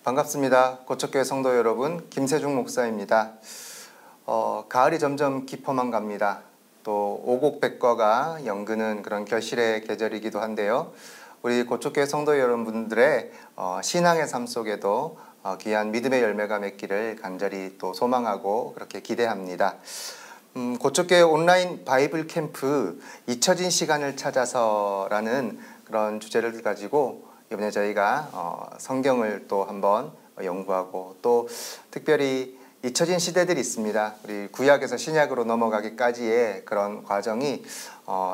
반갑습니다. 고척교회 성도 여러분, 김세중 목사입니다. 가을이 점점 깊어만 갑니다. 또 오곡백과가 연그는 그런 결실의 계절이기도 한데요. 우리 고척교회 성도 여러분들의 신앙의 삶 속에도 귀한 믿음의 열매가 맺기를 간절히 또 소망하고 그렇게 기대합니다. 고척교회 온라인 바이블 캠프 잊혀진 시간을 찾아서라는 그런 주제를 가지고 이번에 저희가 성경을 또 한번 연구하고 또 특별히 잊혀진 시대들이 있습니다. 우리 구약에서 신약으로 넘어가기까지의 그런 과정이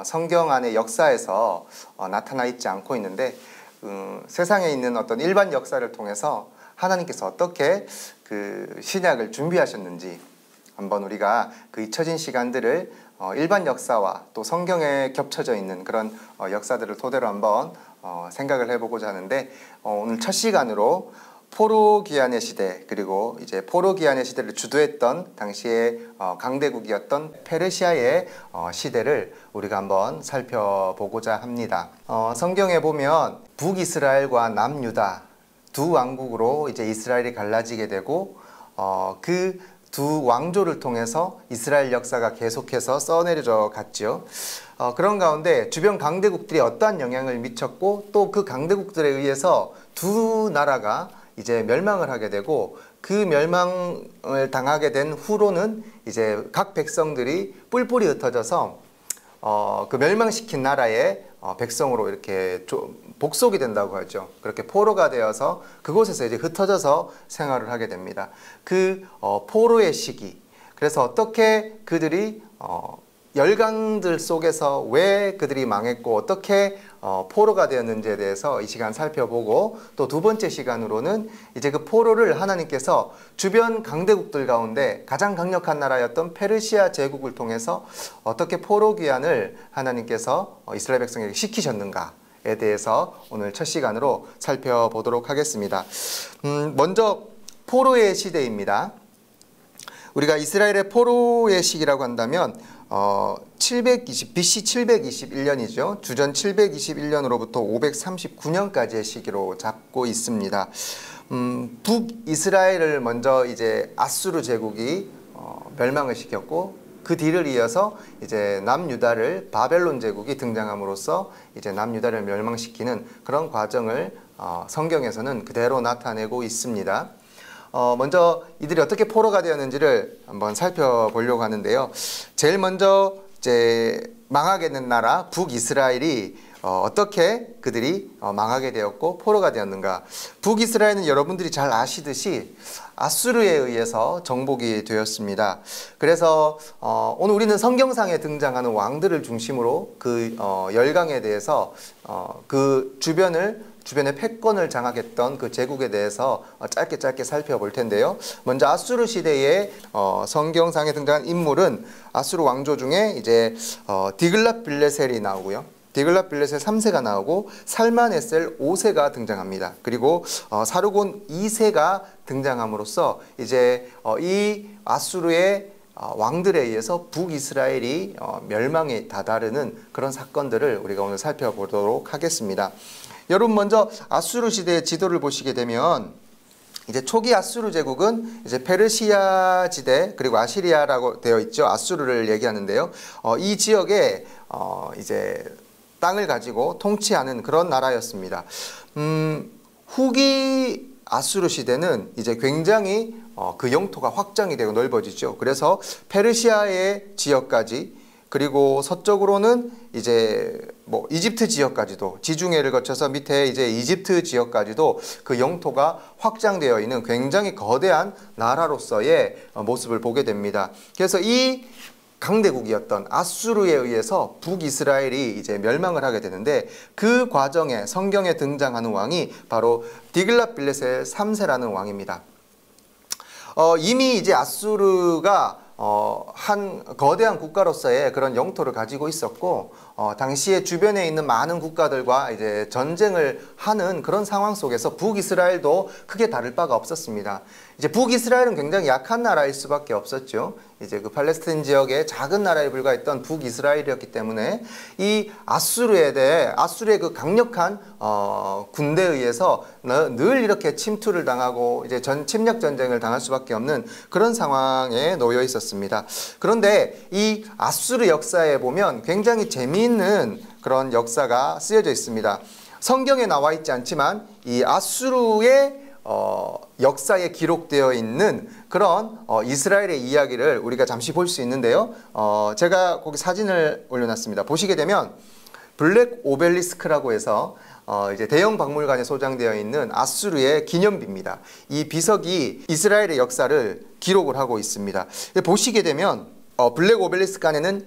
성경 안의 역사에서 나타나 있지 않고 있는데 세상에 있는 어떤 일반 역사를 통해서 하나님께서 어떻게 그 신약을 준비하셨는지 한번 우리가 그 잊혀진 시간들을 일반 역사와 또 성경에 겹쳐져 있는 그런 역사들을 토대로 한번 생각을 해보고자 하는데 오늘 첫 시간으로 포로기한의 시대 그리고 이제 포로기한의 시대를 주도했던 당시의 강대국이었던 페르시아의 시대를 우리가 한번 살펴보고자 합니다. 성경에 보면 북이스라엘과 남유다 두 왕국으로 이제 이스라엘이 갈라지게 되고 그 두 왕조를 통해서 이스라엘 역사가 계속해서 써내려져 갔죠. 그런 가운데 주변 강대국들이 어떠한 영향을 미쳤고 또 그 강대국들에 의해서 두 나라가 이제 멸망을 하게 되고 그 멸망을 당하게 된 후로는 이제 각 백성들이 뿔뿔이 흩어져서 그 멸망시킨 나라의 백성으로 이렇게 복속이 된다고 하죠. 그렇게 포로가 되어서 그곳에서 이제 흩어져서 생활을 하게 됩니다. 그 포로의 시기. 그래서 어떻게 그들이 열강들 속에서 왜 그들이 망했고 어떻게 포로가 되었는지에 대해서 이 시간 살펴보고 또 두 번째 시간으로는 이제 그 포로를 하나님께서 주변 강대국들 가운데 가장 강력한 나라였던 페르시아 제국을 통해서 어떻게 포로 귀환을 하나님께서 이스라엘 백성에게 시키셨는가에 대해서 오늘 첫 시간으로 살펴보도록 하겠습니다. 먼저 포로의 시대입니다. 우리가 이스라엘의 포로의 시기라고 한다면 BC 721년이죠. 주전 721년으로부터 539년까지의 시기로 잡고 있습니다. 북이스라엘을 먼저 이제 아수르 제국이 멸망을 시켰고 그 뒤를 이어서 이제 남유다를 바벨론 제국이 등장함으로써 이제 남유다를 멸망시키는 그런 과정을 성경에서는 그대로 나타내고 있습니다. 먼저 이들이 어떻게 포로가 되었는지를 한번 살펴보려고 하는데요. 제일 먼저 이제 망하게 된 나라 북이스라엘이 어떻게 그들이 망하게 되었고 포로가 되었는가. 북이스라엘은 여러분들이 잘 아시듯이 아수르에 의해서 정복이 되었습니다. 그래서 오늘 우리는 성경상에 등장하는 왕들을 중심으로 그 열강에 대해서 그 주변의 패권을 장악했던 그 제국에 대해서 짧게 살펴볼 텐데요. 먼저 아수르 시대의 성경상에 등장한 인물은 아수르 왕조 중에 이제 디글랏빌레셀이 나오고요. 디글랏빌레셀 3세가 나오고 살마네셀 5세가 등장합니다. 그리고 사르곤 2세가 등장함으로써 이제 이 아수르의 왕들에 의해서 북이스라엘이 멸망에 다다르는 그런 사건들을 우리가 오늘 살펴보도록 하겠습니다. 여러분 먼저 아수르 시대의 지도를 보시게 되면 이제 초기 아수르 제국은 이제 페르시아 지대 그리고 아시리아라고 되어 있죠. 아수르를 얘기하는데요. 이 지역에 이제 땅을 가지고 통치하는 그런 나라였습니다. 후기 아수르 시대는 이제 굉장히 그 영토가 확장이 되고 넓어지죠. 그래서 페르시아의 지역까지 그리고 서쪽으로는 이제 뭐 이집트 지역까지도 지중해를 거쳐서 밑에 이제 이집트 지역까지도 그 영토가 확장되어 있는 굉장히 거대한 나라로서의 모습을 보게 됩니다. 그래서 이 강대국이었던 아수르에 의해서 북이스라엘이 이제 멸망을 하게 되는데 그 과정에 성경에 등장하는 왕이 바로 디글랏빌레셀 3세라는 왕입니다. 이미 이제 아수르가 한 거대한 국가로서의 그런 영토를 가지고 있었고 당시에 주변에 있는 많은 국가들과 이제 전쟁을 하는 그런 상황 속에서 북이스라엘도 크게 다를 바가 없었습니다. 이제 북이스라엘은 굉장히 약한 나라일 수밖에 없었죠. 이제 그 팔레스타인 지역의 작은 나라에 불과했던 북이스라엘이었기 때문에 이 아수르의 그 강력한 군대에 의해서 늘 이렇게 침투를 당하고 이제 침략 전쟁을 당할 수밖에 없는 그런 상황에 놓여 있었습니다. 그런데 이 아수르 역사에 보면 굉장히 재미있는 그런 역사가 쓰여져 있습니다. 성경에 나와 있지 않지만 이 아수르의 역사에 기록되어 있는 그런 이스라엘의 이야기를 우리가 잠시 볼 수 있는데요. 제가 거기 사진을 올려놨습니다. 보시게 되면 블랙 오벨리스크라고 해서 이제 대형 박물관에 소장되어 있는 아수르의 기념비입니다. 이 비석이 이스라엘의 역사를 기록을 하고 있습니다. 보시게 되면 블랙 오벨리스크 안에는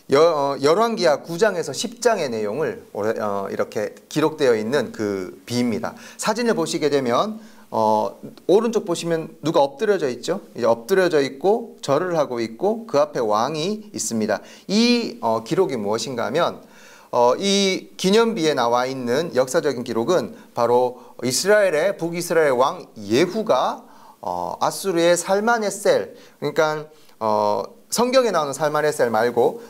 열왕기하 9장에서 10장의 내용을 이렇게 기록되어 있는 그 비입니다. 사진을 보시게 되면 오른쪽 보시면 누가 엎드려져 있죠? 이제 엎드려져 있고 절을 하고 있고 그 앞에 왕이 있습니다. 이 기록이 무엇인가 하면 이 기념비에 나와 있는 역사적인 기록은 바로 북이스라엘 왕 예후가 아수르의 살마네셀, 그러니까 성경에 나오는 살마네셀 말고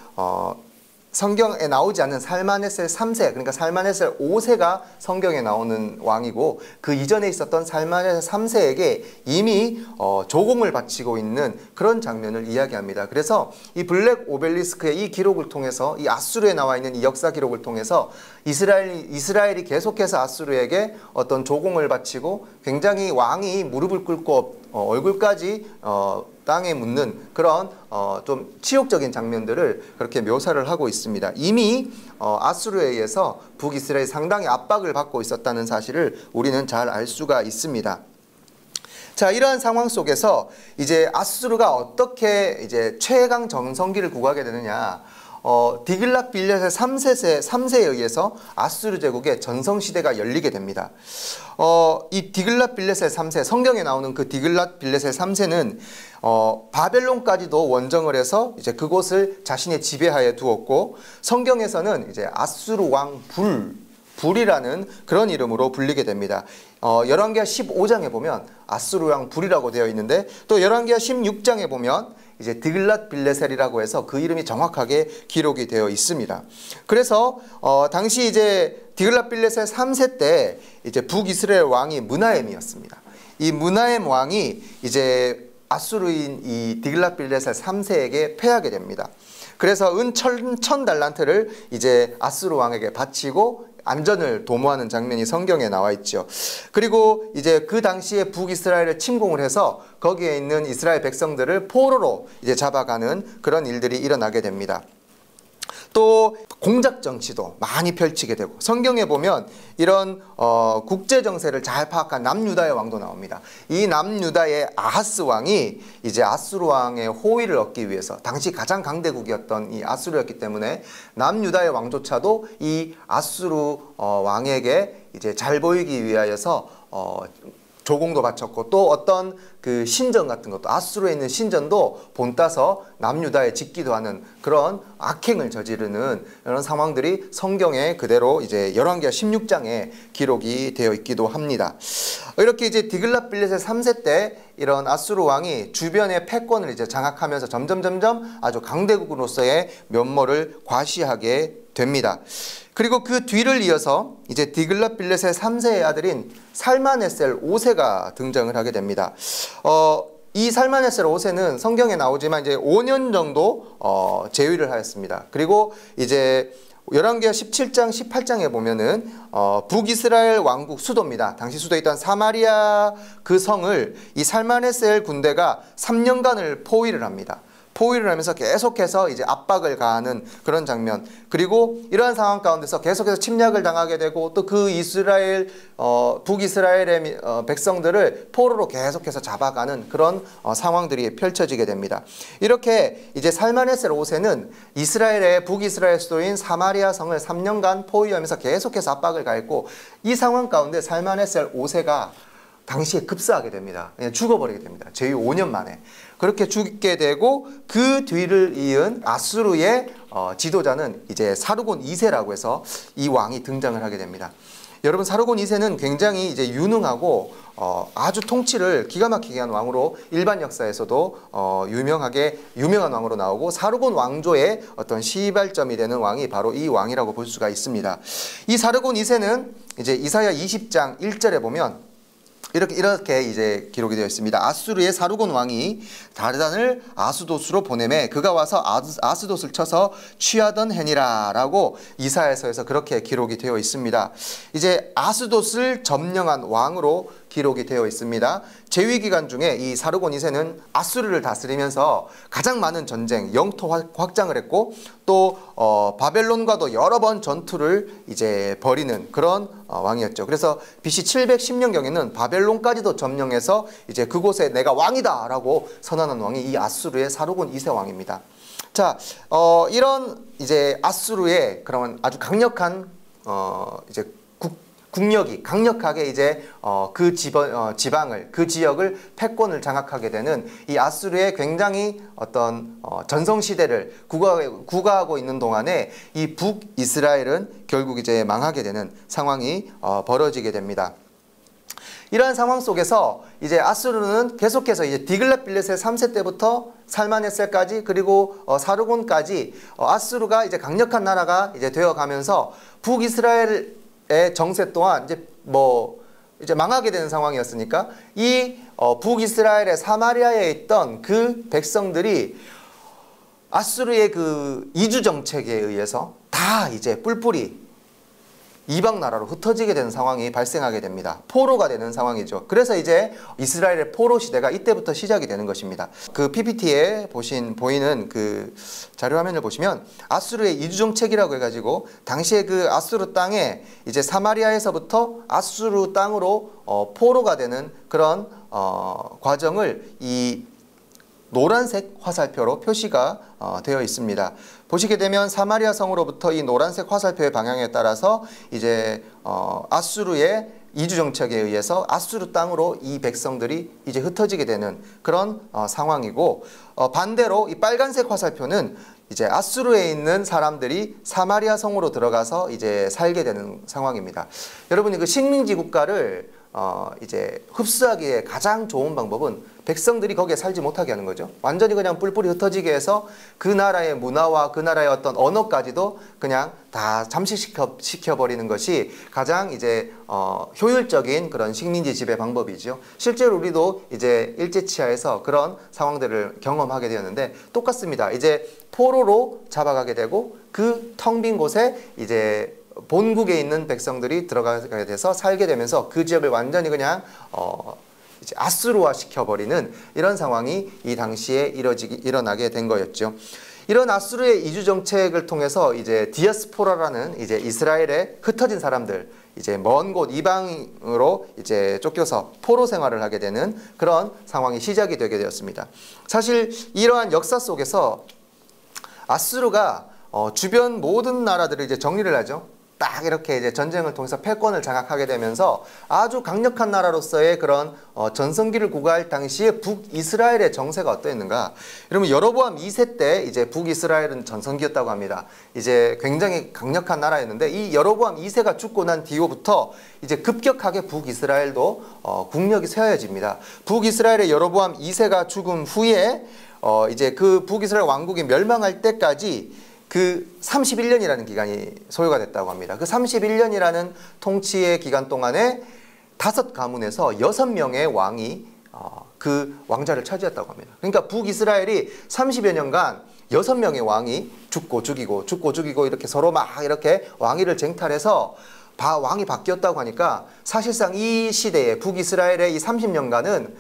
성경에 나오지 않는 살마네셀 3세, 그러니까 살마네셀 5세가 성경에 나오는 왕이고 그 이전에 있었던 살마네셀 3세에게 이미 조공을 바치고 있는 그런 장면을 이야기합니다. 그래서 이 블랙 오벨리스크의 이 기록을 통해서 이 아수르에 나와 있는 이 역사 기록을 통해서 이스라엘이 계속해서 아수르에게 어떤 조공을 바치고 굉장히 왕이 무릎을 꿇고 얼굴까지 땅에 묻는 그런 좀 치욕적인 장면들을 그렇게 묘사를 하고 있습니다. 이미 아수르에 의해서 북이스라엘이 상당히 압박을 받고 있었다는 사실을 우리는 잘 알 수가 있습니다. 자, 이러한 상황 속에서 이제 아수르가 어떻게 이제 최강 전성기를 구가하게 되느냐? 디글랏빌레셋 3세에 의해서 아수르 제국의 전성시대가 열리게 됩니다. 이 디글랏빌레셋 3세, 성경에 나오는 그 디글랏빌레셋 3세는 바벨론까지도 원정을 해서 이제 그곳을 자신의 지배하에 두었고, 성경에서는 이제 아수르 왕 불이라는 그런 이름으로 불리게 됩니다. 열왕기하 15장에 보면 아수르 왕 불이라고 되어 있는데, 또 열왕기하 16장에 보면 이제 디글랏빌레셀이라고 해서 그 이름이 정확하게 기록이 되어 있습니다. 그래서 당시 이제 디글랏빌레셀 3세 때 이제 북이스라엘 왕이 므나엠이었습니다. 이 므나엠 왕이 이제 아수르인 이 디글랏빌레셀 3세에게 패하게 됩니다. 그래서 은 1000달란트를 이제 아수르 왕에게 바치고 안전을 도모하는 장면이 성경에 나와 있죠. 그리고 이제 그 당시에 북이스라엘을 침공을 해서 거기에 있는 이스라엘 백성들을 포로로 이제 잡아가는 그런 일들이 일어나게 됩니다. 또 공작 정치도 많이 펼치게 되고, 성경에 보면 이런 국제 정세를 잘 파악한 남유다의 왕도 나옵니다. 이 남유다의 아하스 왕이 이제 아수르 왕의 호의를 얻기 위해서, 당시 가장 강대국이었던 이 아수르였기 때문에 남유다의 왕조차도 이 아수르 왕에게 이제 잘 보이기 위하여서 조공도 바쳤고, 또 어떤 그 신전 같은 것도, 아수르에 있는 신전도 본따서 남유다에 짓기도 하는 그런 악행을 저지르는 이런 상황들이 성경에 그대로 이제 열왕기하 16장에 기록이 되어 있기도 합니다. 이렇게 이제 디글랏빌레셋 3세 때 이런 아수르 왕이 주변의 패권을 이제 장악하면서 점점 아주 강대국으로서의 면모를 과시하게 됩니다. 그리고 그 뒤를 이어서 이제 디글랏빌레셋 3세의 아들인 살마네셀 5세가 등장을 하게 됩니다. 이 살마네셀 5세는 성경에 나오지만 이제 5년 정도 재위를 하였습니다. 그리고 이제 열왕기하 17장, 18장에 보면은 북이스라엘 왕국 수도입니다. 당시 수도였던 사마리아 그 성을 이 살마네셀 군대가 3년간을 포위를 합니다. 포위를 하면서 계속해서 이제 압박을 가하는 그런 장면, 그리고 이러한 상황 가운데서 계속해서 침략을 당하게 되고, 또 그 북이스라엘의 백성들을 포로로 계속해서 잡아가는 그런 상황들이 펼쳐지게 됩니다. 이렇게 이제 살마네셀 5세는 북이스라엘 수도인 사마리아 성을 3년간 포위하면서 계속해서 압박을 가했고, 이 상황 가운데 살마네셀 5세가 당시에 급사하게 됩니다. 그냥 죽어버리게 됩니다. 재위 5년 만에. 그렇게 죽게 되고, 그 뒤를 이은 아수르의 지도자는 이제 사르곤 2세라고 해서 이 왕이 등장을 하게 됩니다. 여러분 사르곤 2세는 굉장히 이제 유능하고 아주 통치를 기가 막히게 한 왕으로 일반 역사에서도 유명한 왕으로 나오고 사르곤 왕조의 어떤 시발점이 되는 왕이 바로 이 왕이라고 볼 수가 있습니다. 이 사르곤 2세는 이제 이사야 20장 1절에 보면 이렇게 이제 기록이 되어 있습니다. 아수르의 사르곤 왕이 다르단을 아스돗으로 보내매 그가 와서 아스돗을 쳐서 취하던 해니라라고 이사야서에서 그렇게 기록이 되어 있습니다. 이제 아스돗을 점령한 왕으로 기록이 되어 있습니다. 재위 기간 중에 이 사르곤 2세는 아수르를 다스리면서 가장 많은 전쟁, 영토 확장을 했고 또 바벨론과도 여러 번 전투를 이제 벌이는 그런 왕이었죠. 그래서 BC 710년경에는 바벨론까지도 점령해서 이제 그곳에 내가 왕이다라고 선언한 왕이 이 아수르의 사르곤 2세 왕입니다. 자, 이런 이제 아수르의 그런 아주 강력한 이제 국력이 강력하게 이제 그 지방을 그 지역을 패권을 장악하게 되는 이 아수르의 굉장히 어떤 전성 시대를 구가하고 있는 동안에 이 북이스라엘은 결국 이제 망하게 되는 상황이 벌어지게 됩니다. 이러한 상황 속에서 이제 아수르는 계속해서 이제 디글랏빌렛의 3세 때부터 살마네셀까지 그리고 사르곤까지 아수르가 이제 강력한 나라가 이제 되어가면서 북이스라엘 의 정세 또한 이제 망하게 되는 상황이었으니까 이 북이스라엘의 사마리아에 있던 그 백성들이 아수르의 그 이주 정책에 의해서 다 이제 뿔뿔이 이방 나라로 흩어지게 되는 상황이 발생하게 됩니다. 포로가 되는 상황이죠. 그래서 이제 이스라엘의 포로 시대가 이때부터 시작이 되는 것입니다. 그 PPT에 보이는 그 자료 화면을 보시면 아수르의 이주 정책이라고 해가지고 당시에 그 아수르 땅에 이제 사마리아에서부터 아수르 땅으로 포로가 되는 그런 과정을 이 노란색 화살표로 표시가 되어 있습니다. 보시게 되면 사마리아 성으로부터 이 노란색 화살표의 방향에 따라서 이제 아수르의 이주 정책에 의해서 아수르 땅으로 이 백성들이 이제 흩어지게 되는 그런 상황이고, 반대로 이 빨간색 화살표는 이제 아수르에 있는 사람들이 사마리아 성으로 들어가서 이제 살게 되는 상황입니다. 여러분이 그 식민지 국가를 이제 흡수하기에 가장 좋은 방법은 백성들이 거기에 살지 못하게 하는 거죠. 완전히 그냥 뿔뿔이 흩어지게 해서 그 나라의 문화와 그 나라의 어떤 언어까지도 그냥 다 잠식시켜버리는 것이 가장 이제 효율적인 그런 식민지 지배 방법이죠. 실제로 우리도 이제 일제치하에서 그런 상황들을 경험하게 되었는데 똑같습니다. 이제 포로로 잡아가게 되고 그 텅 빈 곳에 이제 본국에 있는 백성들이 들어가게 돼서 살게 되면서 그 지역을 완전히 그냥 이제 아수르화 시켜버리는 이런 상황이 이 당시에 일어나게 된 거였죠. 이런 아수르의 이주 정책을 통해서 이제 디아스포라라는 이제 이스라엘에 흩어진 사람들, 이제 먼 곳 이방으로 이제 쫓겨서 포로 생활을 하게 되는 그런 상황이 시작이 되게 되었습니다. 사실 이러한 역사 속에서 아수르가 주변 모든 나라들을 이제 정리를 하죠. 딱 이렇게 이제 전쟁을 통해서 패권을 장악하게 되면서 아주 강력한 나라로서의 그런 전성기를 구가할 당시에 북이스라엘의 정세가 어떠했는가? 여러분 여로보암 2세 때 이제 북이스라엘은 전성기였다고 합니다. 이제 굉장히 강력한 나라였는데 이 여로보암 2세가 죽고 난 뒤로부터 이제 급격하게 북이스라엘도 국력이 쇠하여집니다. 북이스라엘의 여로보암 2세가 죽은 후에 이제 그 북이스라엘 왕국이 멸망할 때까지 그 31년이라는 기간이 소요가 됐다고 합니다. 그 31년이라는 통치의 기간 동안에 5가문에서 6명의 왕이 그 왕자를 차지했다고 합니다. 그러니까 북이스라엘이 30여 년간 6명의 왕이 죽고 죽이고 이렇게 서로 막 이렇게 왕위를 쟁탈해서 왕이 바뀌었다고 하니까 사실상 이 시대에 북이스라엘의 이 30년간은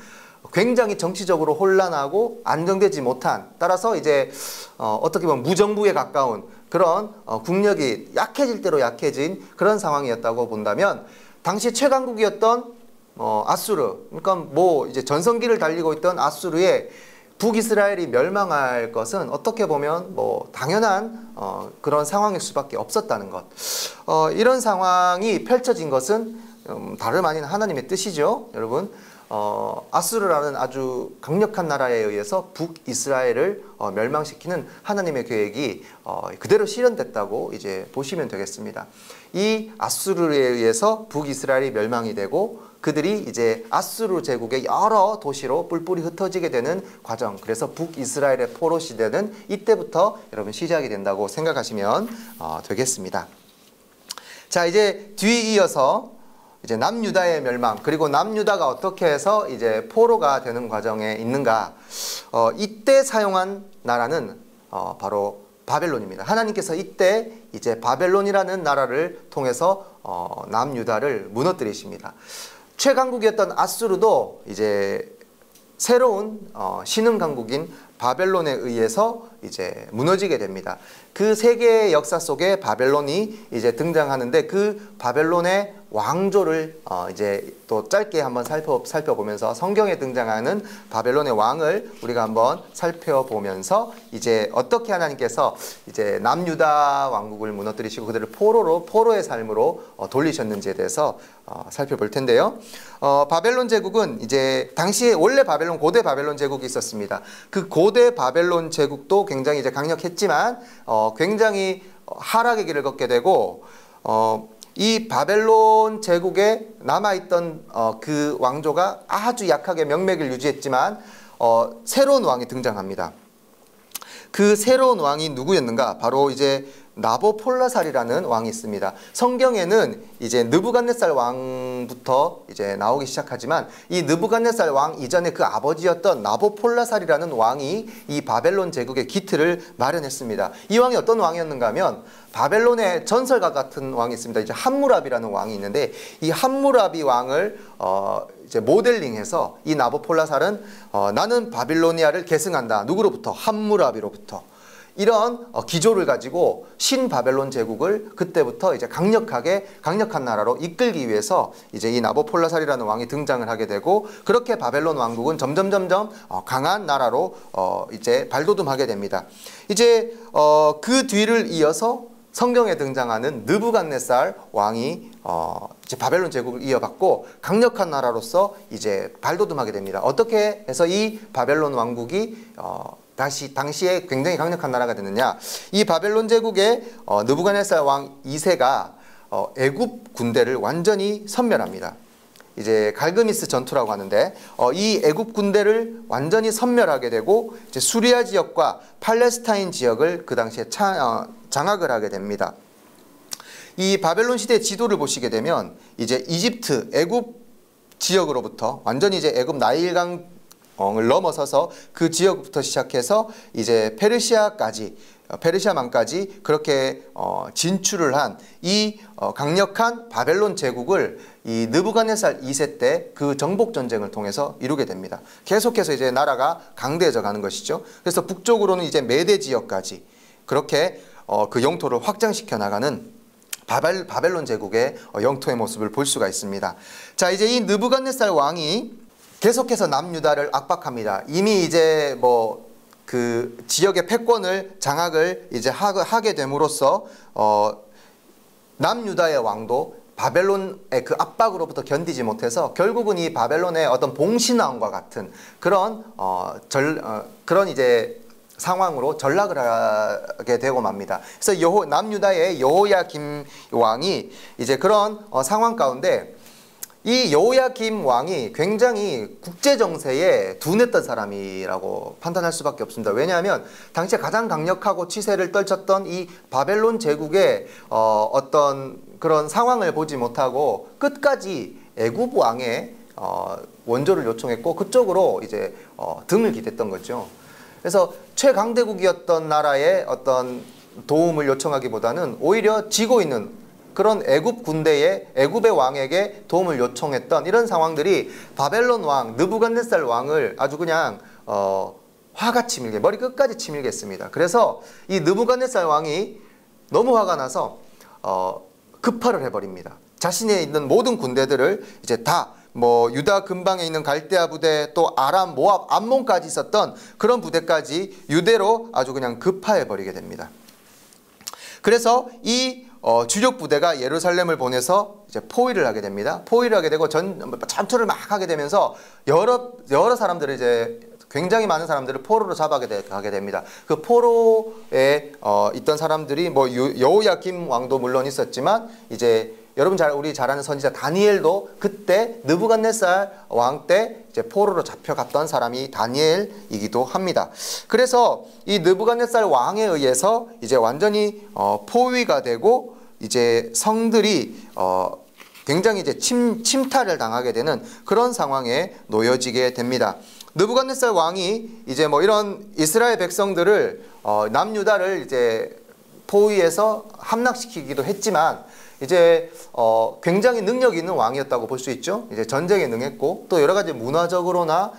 굉장히 정치적으로 혼란하고 안정되지 못한, 따라서 이제 어떻게 보면 무정부에 가까운 그런 국력이 약해질 대로 약해진 그런 상황이었다고 본다면, 당시 최강국이었던 아수르, 그러니까 뭐 이제 전성기를 달리고 있던 아수르의 북이스라엘이 멸망할 것은 어떻게 보면 뭐 당연한 그런 상황일 수밖에 없었다는 것. 이런 상황이 펼쳐진 것은 다름 아닌 하나님의 뜻이죠, 여러분. 아수르라는 아주 강력한 나라에 의해서 북이스라엘을 멸망시키는 하나님의 계획이 그대로 실현됐다고 이제 보시면 되겠습니다. 이 아수르에 의해서 북이스라엘이 멸망이 되고 그들이 이제 아수르 제국의 여러 도시로 뿔뿔이 흩어지게 되는 과정, 그래서 북이스라엘의 포로 시대는 이때부터 여러분 시작이 된다고 생각하시면 되겠습니다. 자, 이제 뒤이어서 이제 남유다의 멸망, 그리고 남유다가 어떻게 해서 이제 포로가 되는 과정에 있는가, 이때 사용한 나라는 바로 바벨론입니다. 하나님께서 이때 이제 바벨론이라는 나라를 통해서 남유다를 무너뜨리십니다. 최강국이었던 아수르도 이제 새로운 신흥 강국인 바벨론에 의해서 이제 무너지게 됩니다. 그 세계의 역사 속에 바벨론이 이제 등장하는데 그 바벨론의 왕조를 이제 또 짧게 한번 살펴보면서 성경에 등장하는 바벨론의 왕을 우리가 한번 살펴보면서 이제 어떻게 하나님께서 이제 남유다 왕국을 무너뜨리시고 그들을 포로의 삶으로 돌리셨는지에 대해서 살펴볼 텐데요. 바벨론 제국은 이제 당시에 원래 고대 바벨론 제국이 있었습니다. 그 고대 바벨론 제국도 굉장히 이제 강력했지만 굉장히 하락의 길을 걷게 되고 이 바벨론 제국에 남아있던 그 왕조가 아주 약하게 명맥을 유지했지만 새로운 왕이 등장합니다. 그 새로운 왕이 누구였는가? 바로 이제 나보폴라살이라는 왕이 있습니다. 성경에는 이제 느부갓네살 왕부터 이제 나오기 시작하지만 이 느부갓네살 왕 이전에 그 아버지였던 나보폴라살이라는 왕이 이 바벨론 제국의 기틀을 마련했습니다. 이 왕이 어떤 왕이었는가 하면 바벨론의 전설과 같은 왕이 있습니다. 이제 함무라비라는 왕이 있는데 이 함무라비 왕을 이제 모델링해서 이 나보폴라살은 나는 바빌로니아를 계승한다. 누구로부터? 함무라비로부터. 이런 기조를 가지고 신바벨론 제국을 그때부터 이제 강력한 나라로 이끌기 위해서 이제 이 나보폴라살이라는 왕이 등장을 하게 되고 그렇게 바벨론 왕국은 점점 강한 나라로 이제 발돋움하게 됩니다. 이제 그 뒤를 이어서 성경에 등장하는 느부갓네살 왕이 이제 바벨론 제국을 이어받고 강력한 나라로서 이제 발돋움하게 됩니다. 어떻게 해서 이 바벨론 왕국이 당시에 굉장히 강력한 나라가 됐느냐? 이 바벨론 제국의 느부갓네살 왕 2세가 애굽 군대를 완전히 섬멸합니다. 이제 갈그미스 전투라고 하는데 이 애굽 군대를 완전히 섬멸하게 되고 이제 수리아 지역과 팔레스타인 지역을 그 당시에 장악을 하게 됩니다. 이 바벨론 시대 지도를 보시게 되면 이제 이집트, 애굽 지역으로부터 완전히 이제 애굽 나일강 을 넘어서서 그 지역부터 시작해서 이제 페르시아만까지 그렇게 진출을 한 이 강력한 바벨론 제국을 이 느부갓네살 2세 때 그 정복 전쟁을 통해서 이루게 됩니다. 계속해서 이제 나라가 강대해져 가는 것이죠. 그래서 북쪽으로는 이제 메대 지역까지 그렇게 그 영토를 확장시켜 나가는 바벨론 제국의 영토의 모습을 볼 수가 있습니다. 자, 이제 이 느부갓네살 왕이 계속해서 남유다를 압박합니다. 이미 이제 그 지역의 패권을 장악을 이제 하게 됨으로써 남유다의 왕도 바벨론의 그 압박으로부터 견디지 못해서 결국은 이 바벨론의 어떤 봉신왕과 같은 그런 이제 상황으로 전락을 하게 되고 맙니다. 그래서 남유다의 여호야김 왕이 이제 그런 상황 가운데 이 여호야김 왕이 굉장히 국제 정세에 둔했던 사람이라고 판단할 수밖에 없습니다. 왜냐하면 당시에 가장 강력하고 치세를 떨쳤던 이 바벨론 제국의 어떤 그런 상황을 보지 못하고 끝까지 애굽 왕의 원조를 요청했고 그쪽으로 이제 등을 기댔던 거죠. 그래서 최강대국이었던 나라의 어떤 도움을 요청하기보다는 오히려 지고 있는 그런 애굽의 왕에게 도움을 요청했던 이런 상황들이 바벨론 왕 느부갓네살 왕을 아주 그냥 화가 치밀게 머리 끝까지 치밀게 했습니다. 그래서 이 느부갓네살 왕이 너무 화가 나서 급파를 해버립니다. 자신의 있는 모든 군대들을 이제 다 유다 근방에 있는 갈대아 부대 또 아람, 모압, 암몬까지 있었던 그런 부대까지 유대로 아주 그냥 급파해버리게 됩니다. 그래서 이 주력 부대가 예루살렘을 보내서 이제 포위를 하게 됩니다. 포위를 하게 되고 전투를 막 하게 되면서 여러 사람들을 이제 굉장히 많은 사람들을 포로로 잡아가게 됩니다. 그 포로에 있던 사람들이 뭐 여호야김 왕도 물론 있었지만 이제 여러분 우리 잘 아는 선지자 다니엘도 그때 느부갓네살 왕 때 이제 포로로 잡혀갔던 사람이 다니엘이기도 합니다. 그래서 이 느부갓네살 왕에 의해서 이제 완전히 포위가 되고 이제 성들이 굉장히 이제 침탈을 당하게 되는 그런 상황에 놓여지게 됩니다. 느부갓네살 왕이 이제 뭐 이런 이스라엘 백성들을 남유다를 이제 포위해서 함락시키기도 했지만 이제 굉장히 능력 있는 왕이었다고 볼 수 있죠. 이제 전쟁에 능했고 또 여러 가지 문화적으로나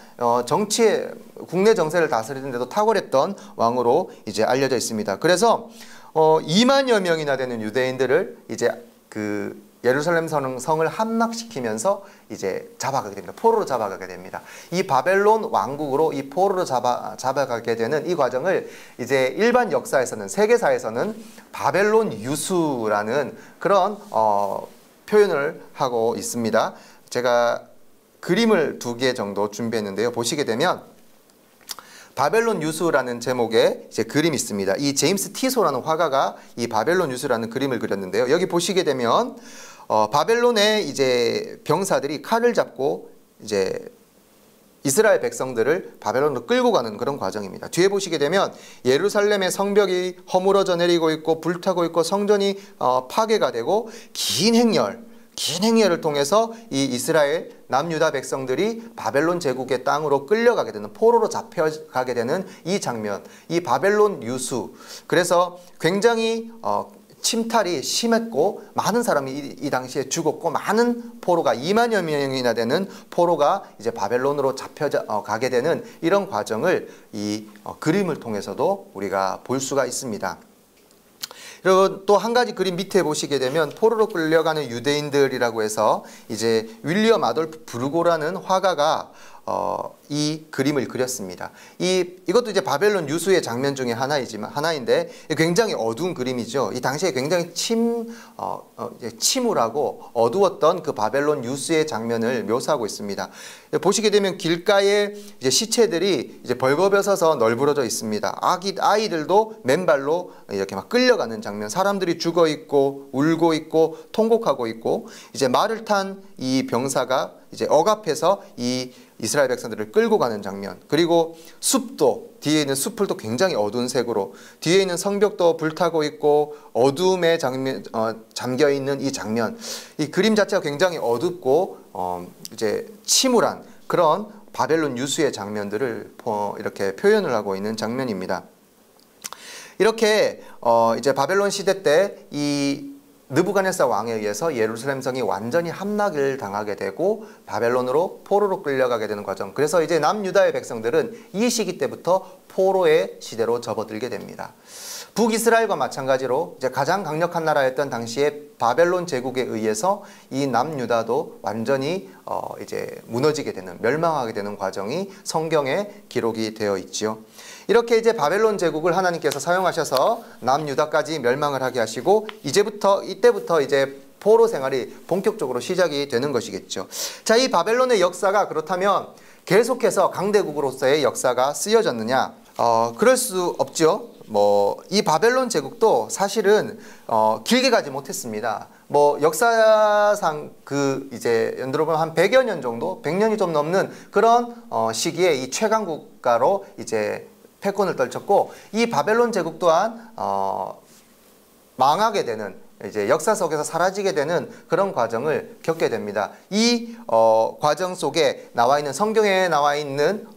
정치에 국내 정세를 다스리는 데도 탁월했던 왕으로 이제 알려져 있습니다. 그래서 2만여 명이나 되는 유대인들을 이제 그 예루살렘 성을 함락시키면서 이제 잡아가게 됩니다. 포로로 잡아가게 됩니다. 이 바벨론 왕국으로 이 포로로 잡아가게 되는 이 과정을 이제 일반 역사에서는 세계사에서는 바벨론 유수라는 그런 표현을 하고 있습니다. 제가 그림을 2개 정도 준비했는데요. 보시게 되면 바벨론 유수라는 제목의 이제 그림이 있습니다. 이 제임스 티소라는 화가가 이 바벨론 유수라는 그림을 그렸는데요. 여기 보시게 되면 바벨론의 이제 병사들이 칼을 잡고 이제 이스라엘 백성들을 바벨론으로 끌고 가는 그런 과정입니다. 뒤에 보시게 되면 예루살렘의 성벽이 허물어져 내리고 있고 불타고 있고 성전이 파괴가 되고 긴 행렬을 통해서 이 이스라엘 남유다 백성들이 바벨론 제국의 땅으로 끌려가게 되는 포로로 잡혀가게 되는 이 장면, 이 바벨론 유수. 그래서 굉장히 침탈이 심했고 많은 사람이 이 당시에 죽었고 많은 포로가 2만여 명이나 되는 포로가 이제 바벨론으로 잡혀가게 되는 이런 과정을 이 그림을 통해서도 우리가 볼 수가 있습니다. 그리고 또 한 가지 그림 밑에 보시게 되면 포로로 끌려가는 유대인들이라고 해서 이제 윌리엄 아돌프 브루고라는 화가가 이 그림을 그렸습니다. 이것도 이제 바벨론 유수의 장면 중에 하나인데 굉장히 어두운 그림이죠. 이 당시에 굉장히 침울하고 어두웠던 그 바벨론 유수의 장면을 묘사하고 있습니다. 보시게 되면 길가에 이제 시체들이 이제 벌거벗어서 널브러져 있습니다. 아이들도 맨발로 이렇게 막 끌려가는 장면, 사람들이 죽어 있고 울고 있고 통곡하고 있고 이제 말을 탄 이 병사가 이제 억압해서 이 이스라엘 백성들을 끌고 가는 장면, 그리고 숲도 뒤에 있는 숲을도 굉장히 어두운 색으로, 뒤에 있는 성벽도 불타고 있고 어두움에 잠겨 있는 이 장면, 이 그림 자체가 굉장히 어둡고 이제 침울한 그런 바벨론 유수의 장면들을 이렇게 표현을 하고 있는 장면입니다. 이렇게 이제 바벨론 시대 때 이 느부갓네살 왕에 의해서 예루살렘 성이 완전히 함락을 당하게 되고 바벨론으로 포로로 끌려가게 되는 과정. 그래서 이제 남유다의 백성들은 이 시기 때부터 포로의 시대로 접어들게 됩니다. 북이스라엘과 마찬가지로 이제 가장 강력한 나라였던 당시에 바벨론 제국에 의해서 이 남유다도 완전히 이제 무너지게 되는, 멸망하게 되는 과정이 성경에 기록이 되어 있지요. 이렇게 이제 바벨론 제국을 하나님께서 사용하셔서 남유다까지 멸망을 하게 하시고 이때부터 이제 포로 생활이 본격적으로 시작이 되는 것이겠죠. 자, 이 바벨론의 역사가 그렇다면 계속해서 강대국으로서의 역사가 쓰여졌느냐? 그럴 수 없죠. 이 바벨론 제국도 사실은 길게 가지 못했습니다. 역사상 이제 여러분 한 100여 년 정도, 100년이 좀 넘는 그런 시기에 이 최강 국가로 이제 패권을 떨쳤고, 이 바벨론 제국 또한 망하게 되는, 이제 역사 속에서 사라지게 되는 그런 과정을 겪게 됩니다. 이 과정 속에 나와 있는, 성경에 나와 있는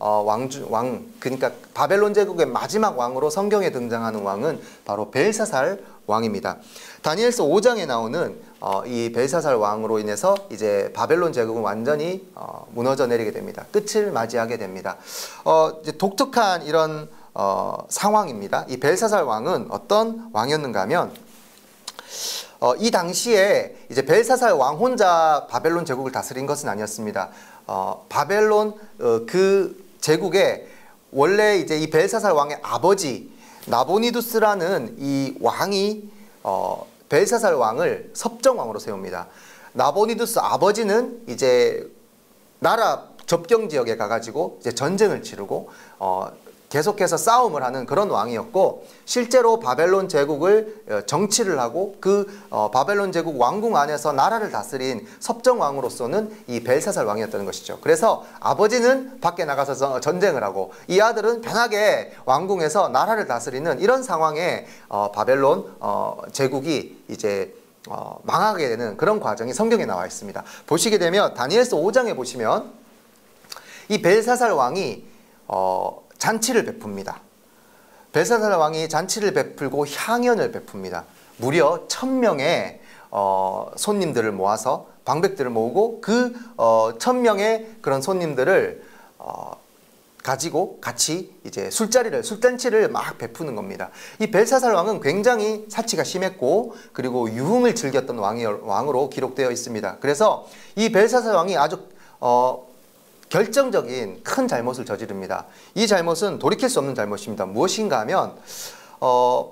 그러니까 바벨론 제국의 마지막 왕으로 성경에 등장하는 왕은 바로 벨사살 왕입니다. 다니엘서 5장에 나오는 이 벨사살 왕으로 인해서 이제 바벨론 제국은 완전히 무너져 내리게 됩니다. 끝을 맞이하게 됩니다. 이제 독특한 이런 상황입니다. 이 벨사살 왕은 어떤 왕이었는가 하면 이 당시에 이제 벨사살 왕 혼자 바벨론 제국을 다스린 것은 아니었습니다. 바벨론 그 제국에 원래 이제 이 벨사살 왕의 아버지 나보니두스라는 이 왕이 벨사살 왕을 섭정왕으로 세웁니다. 나보니두스 아버지는 이제 나라 접경 지역에 가가지고 이제 전쟁을 치르고 계속해서 싸움을 하는 그런 왕이었고, 실제로 바벨론 제국을 정치를 하고 그 바벨론 제국 왕궁 안에서 나라를 다스린 섭정왕으로서는 이 벨사살 왕이었다는 것이죠. 그래서 아버지는 밖에 나가서 전쟁을 하고 이 아들은 편하게 왕궁에서 나라를 다스리는 이런 상황에 바벨론 제국이 이제 망하게 되는 그런 과정이 성경에 나와 있습니다. 보시게 되면 다니엘서 5장에 보시면 이 벨사살 왕이 잔치를 베풉니다. 벨사살 왕이 잔치를 베풀고 향연을 베풉니다. 무려 1000명의 손님들을 모아서, 방백들을 모으고 그 1000명의 그런 손님들을 가지고 같이 이제 술잔치를 막 베푸는 겁니다. 이 벨사살 왕은 굉장히 사치가 심했고 그리고 유흥을 즐겼던 왕으로 기록되어 있습니다. 그래서 이 벨사살 왕이 아주 결정적인 큰 잘못을 저지릅니다. 이 잘못은 돌이킬 수 없는 잘못입니다. 무엇인가 하면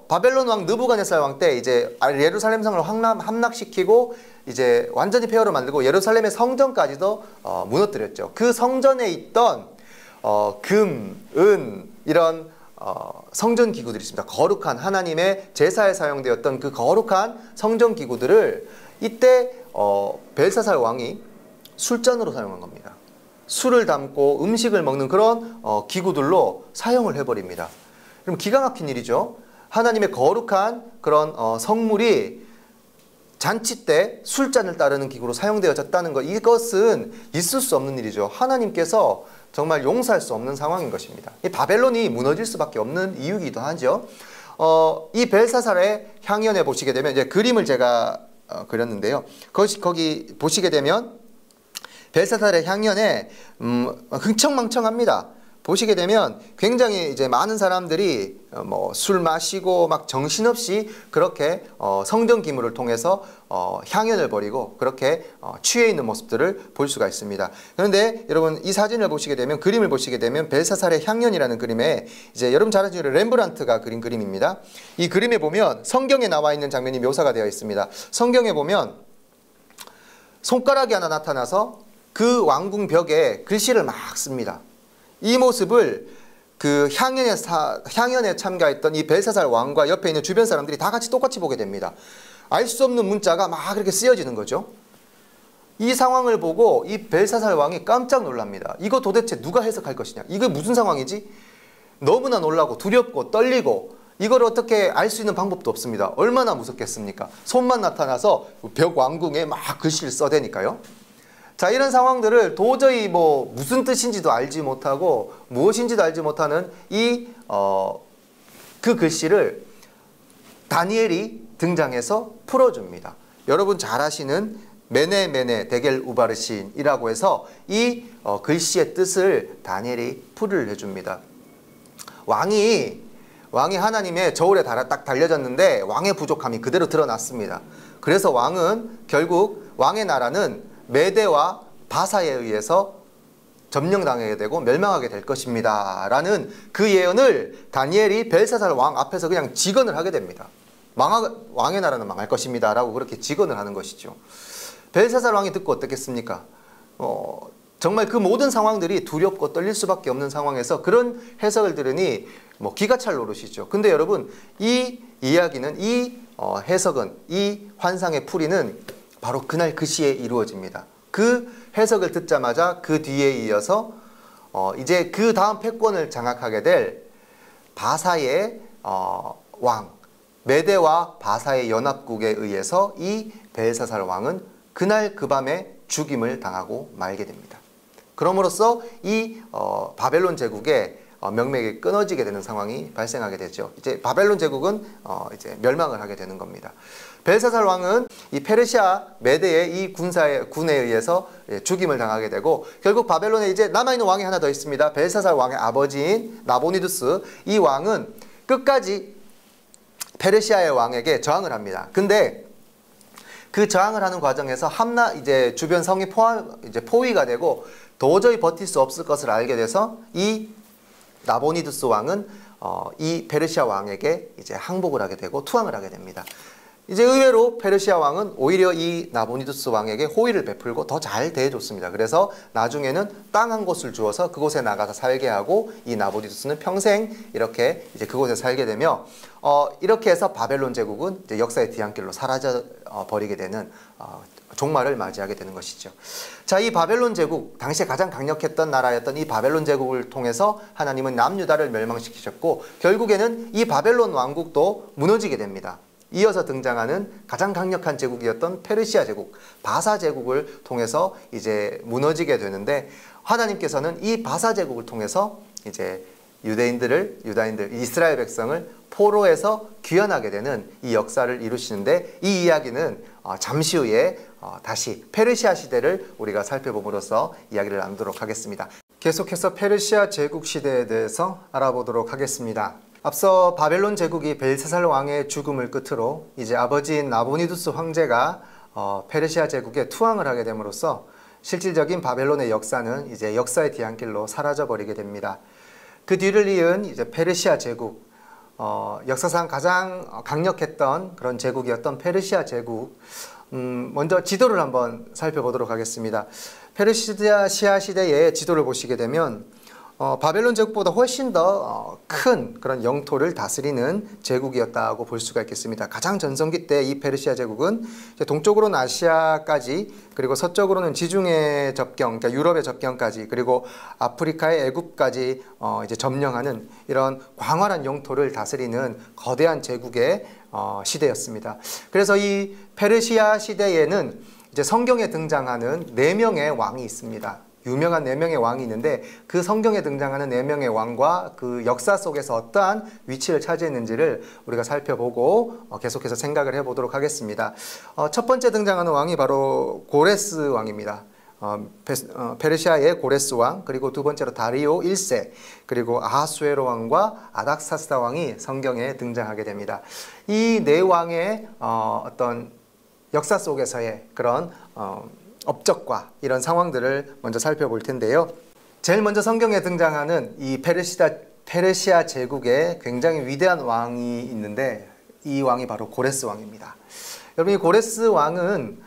바벨론 왕 느부갓네살 왕 때 이제 예루살렘 성을 함락시키고 이제 완전히 폐허로 만들고 예루살렘의 성전까지도 무너뜨렸죠. 그 성전에 있던 금, 은 이런 성전 기구들이 있습니다. 거룩한 하나님의 제사에 사용되었던 그 거룩한 성전 기구들을 이때 벨사살 왕이 술잔으로 사용한 겁니다. 술을 담고 음식을 먹는 그런 기구들로 사용을 해버립니다. 그럼 기가 막힌 일이죠. 하나님의 거룩한 그런 성물이 잔치 때 술잔을 따르는 기구로 사용되어졌다는 것, 이것은 있을 수 없는 일이죠. 하나님께서 정말 용서할 수 없는 상황인 것입니다. 이 바벨론이 무너질 수밖에 없는 이유이기도 하죠. 이 벨사살의 향연에 보시게 되면 이제 그림을 제가 그렸는데요. 거기 보시게 되면 벨사살의 향연에 흥청망청합니다. 보시게 되면 굉장히 이제 많은 사람들이 술 마시고 막 정신없이 그렇게 성전 기물을 통해서 향연을 벌이고 그렇게 취해 있는 모습들을 볼 수가 있습니다. 그런데 여러분 이 사진을 보시게 되면, 그림을 보시게 되면 벨사살의 향연이라는 그림에 이제 여러분 잘 아시는 렘브란트가 그린 그림입니다. 이 그림에 보면 성경에 나와 있는 장면이 묘사가 되어 있습니다. 성경에 보면 손가락이 하나 나타나서 그 왕궁 벽에 글씨를 막 씁니다. 이 모습을 그 향연에 참가했던 이 벨사살 왕과 옆에 있는 주변 사람들이 다 같이 똑같이 보게 됩니다. 알 수 없는 문자가 막 그렇게 쓰여지는 거죠. 이 상황을 보고 이 벨사살 왕이 깜짝 놀랍니다. 이거 도대체 누가 해석할 것이냐? 이게 무슨 상황이지? 너무나 놀라고 두렵고 떨리고 이걸 어떻게 알 수 있는 방법도 없습니다. 얼마나 무섭겠습니까? 손만 나타나서 벽 왕궁에 막 글씨를 써대니까요. 자, 이런 상황들을 도저히 무슨 뜻인지도 알지 못하고 무엇인지도 알지 못하는 그 글씨를 다니엘이 등장해서 풀어줍니다. 여러분 잘 아시는 메네 데겔 우바르신이라고 해서 이 글씨의 뜻을 다니엘이 풀이를 해줍니다. 왕이 하나님의 저울에 딱 달려졌는데 왕의 부족함이 그대로 드러났습니다. 그래서 왕은 결국 왕의 나라는 메대와 바사에 의해서 점령당하게 되고 멸망하게 될 것입니다 라는 그 예언을 다니엘이 벨사살 왕 앞에서 그냥 직언을 하게 됩니다. 왕의 나라는 망할 것입니다 라고 그렇게 직언을 하는 것이죠. 벨사살 왕이 듣고 어떻겠습니까? 정말 그 모든 상황들이 두렵고 떨릴 수밖에 없는 상황에서 그런 해석을 들으니 기가 찰 노릇이죠. 근데 여러분 이 이야기는, 이 해석은, 이 환상의 풀이는 바로 그날 그 시에 이루어집니다. 그 해석을 듣자마자 그 뒤에 이어서 이제 그 다음 패권을 장악하게 될 바사의 왕, 메대와 바사의 연합국에 의해서 이 벨사살 왕은 그날 그 밤에 죽임을 당하고 말게 됩니다. 그럼으로써 이 바벨론 제국의 명맥이 끊어지게 되는 상황이 발생하게 되죠. 이제 바벨론 제국은 이제 멸망을 하게 되는 겁니다. 벨사살 왕은 이 페르시아 메대의 이 군에 의해서 죽임을 당하게 되고, 결국 바벨론에 이제 남아있는 왕이 하나 더 있습니다. 벨사살 왕의 아버지인 나보니두스. 이 왕은 끝까지 페르시아의 왕에게 저항을 합니다. 근데 그 저항을 하는 과정에서 이제 주변 성이 포위가 되고 도저히 버틸 수 없을 것을 알게 돼서 이 나보니두스 왕은 이 페르시아 왕에게 이제 항복을 하게 되고 투항을 하게 됩니다. 이제 의외로 페르시아 왕은 오히려 이 나보니두스 왕에게 호의를 베풀고 더 잘 대해줬습니다. 그래서 나중에는 땅 한 곳을 주어서 그곳에 나가서 살게 하고 이 나보니두스는 평생 이렇게 이제 그곳에 살게 되며 이렇게 해서 바벨론 제국은 이제 역사의 뒤안길로 사라져 버리게 되는 종말을 맞이하게 되는 것이죠. 자, 이 바벨론 제국, 당시에 가장 강력했던 나라였던 이 바벨론 제국을 통해서 하나님은 남유다를 멸망시키셨고 결국에는 이 바벨론 왕국도 무너지게 됩니다. 이어서 등장하는 가장 강력한 제국이었던 페르시아 제국, 바사 제국을 통해서 이제 무너지게 되는데 하나님께서는 이 바사 제국을 통해서 이제 유다인들, 이스라엘 백성을 포로에서 귀환하게 되는 이 역사를 이루시는데 이 이야기는 잠시 후에 다시 페르시아 시대를 우리가 살펴봄으로써 이야기를 나누도록 하겠습니다. 계속해서 페르시아 제국 시대에 대해서 알아보도록 하겠습니다. 앞서 바벨론 제국이 벨사살 왕의 죽음을 끝으로 이제 아버지인 나보니두스 황제가 페르시아 제국에 투항을 하게 됨으로써 실질적인 바벨론의 역사는 이제 역사의 뒤안길로 사라져 버리게 됩니다. 그 뒤를 이은 이제 페르시아 제국, 역사상 가장 강력했던 그런 제국이었던 페르시아 제국, 먼저 지도를 한번 살펴보도록 하겠습니다. 페르시아 시대의 지도를 보시게 되면 바벨론 제국보다 훨씬 더 큰 그런 영토를 다스리는 제국이었다고 볼 수가 있겠습니다. 가장 전성기 때 이 페르시아 제국은 동쪽으로는 아시아까지, 그리고 서쪽으로는 지중해 접경, 그러니까 유럽의 접경까지, 그리고 아프리카의 애굽까지 이제 점령하는 이런 광활한 영토를 다스리는 거대한 제국의 시대였습니다. 그래서 이 페르시아 시대에는 이제 성경에 등장하는 4명의 왕이 있습니다. 유명한 4명의 왕이 있는데 그 성경에 등장하는 4명의 왕과 그 역사 속에서 어떠한 위치를 차지했는지를 우리가 살펴보고 계속해서 생각을 해보도록 하겠습니다. 첫 번째 등장하는 왕이 바로 고레스 왕입니다. 페르시아의 고레스 왕, 그리고 두 번째로 다리오 1세, 그리고 아하수에로 왕과 아닥사스다 왕이 성경에 등장하게 됩니다. 이 4왕의 어떤 역사 속에서의 그런 업적과 이런 상황들을 먼저 살펴볼 텐데요. 제일 먼저 성경에 등장하는 이 페르시아 제국의 굉장히 위대한 왕이 있는데 이 왕이 바로 고레스 왕입니다. 여러분, 이 고레스 왕은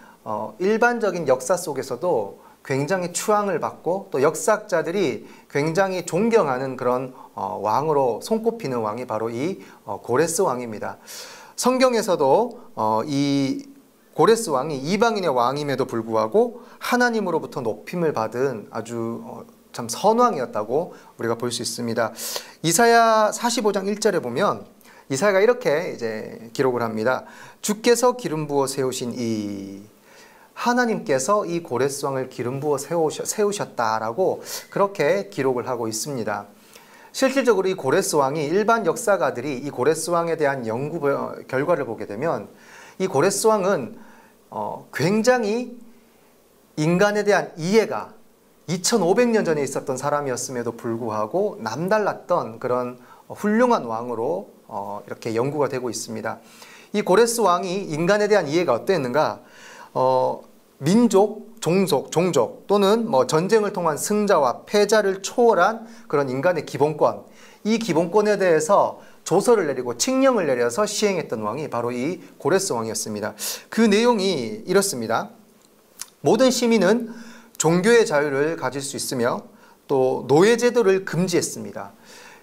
일반적인 역사 속에서도 굉장히 추앙을 받고 또 역사학자들이 굉장히 존경하는 그런 왕으로 손꼽히는 왕이 바로 이 고레스 왕입니다. 성경에서도 이 고레스 왕이 이방인의 왕임에도 불구하고 하나님으로부터 높임을 받은 아주 참 선왕이었다고 우리가 볼 수 있습니다. 이사야 45장 1절에 보면 이사야가 이렇게 이제 기록을 합니다. 주께서 기름 부어 세우신 이 하나님께서 이 고레스 왕을 기름 부어 세우셨다라고 그렇게 기록을 하고 있습니다. 실질적으로 이 고레스 왕이 일반 역사가들이 이 고레스 왕에 대한 연구 결과를 보게 되면 이 고레스 왕은 굉장히 인간에 대한 이해가 2500년 전에 있었던 사람이었음에도 불구하고 남달랐던 그런 훌륭한 왕으로 이렇게 연구가 되고 있습니다. 이 고레스 왕이 인간에 대한 이해가 어땠는가? 민족, 종족 또는 전쟁을 통한 승자와 패자를 초월한 그런 인간의 기본권, 이 기본권에 대해서 조서를 내리고 칙령을 내려서 시행했던 왕이 바로 이 고레스 왕이었습니다. 그 내용이 이렇습니다. 모든 시민은 종교의 자유를 가질 수 있으며 또 노예제도를 금지했습니다.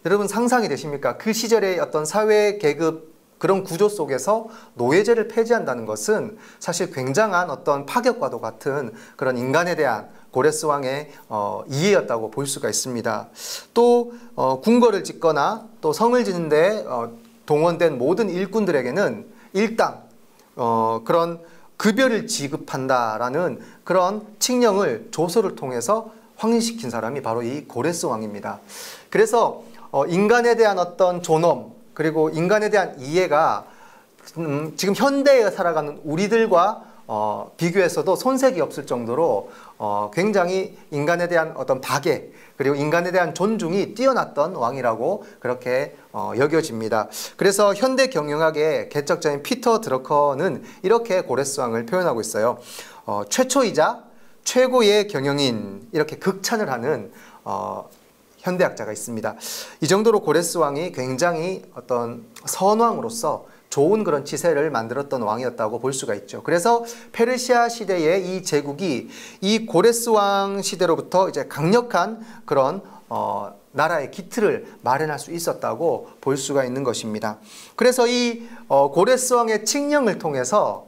여러분, 상상이 되십니까? 그 시절의 어떤 사회 계급 그런 구조 속에서 노예제를 폐지한다는 것은 사실 굉장한 어떤 파격과도 같은 그런 인간에 대한 고레스 왕의 이해였다고 볼 수가 있습니다. 또 궁궐을 짓거나 또 성을 짓는데 동원된 모든 일꾼들에게는 일당 그런 급여를 지급한다라는 그런 칙령을 조서를 통해서 확인시킨 사람이 바로 이 고레스 왕입니다. 그래서 인간에 대한 어떤 존엄 그리고 인간에 대한 이해가 지금 현대에 살아가는 우리들과 비교해서도 손색이 없을 정도로 굉장히 인간에 대한 어떤 박애 그리고 인간에 대한 존중이 뛰어났던 왕이라고 그렇게 여겨집니다. 그래서 현대 경영학의 개척자인 피터 드러커는 이렇게 고레스 왕을 표현하고 있어요. 최초이자 최고의 경영인, 이렇게 극찬을 하는 현대학자가 있습니다. 이 정도로 고레스 왕이 굉장히 어떤 선왕으로서 좋은 그런 치세를 만들었던 왕이었다고 볼 수가 있죠. 그래서 페르시아 시대의 이 제국이 이 고레스 왕 시대로부터 이제 강력한 그런 나라의 기틀을 마련할 수 있었다고 볼 수가 있는 것입니다. 그래서 이 고레스 왕의 칙령을 통해서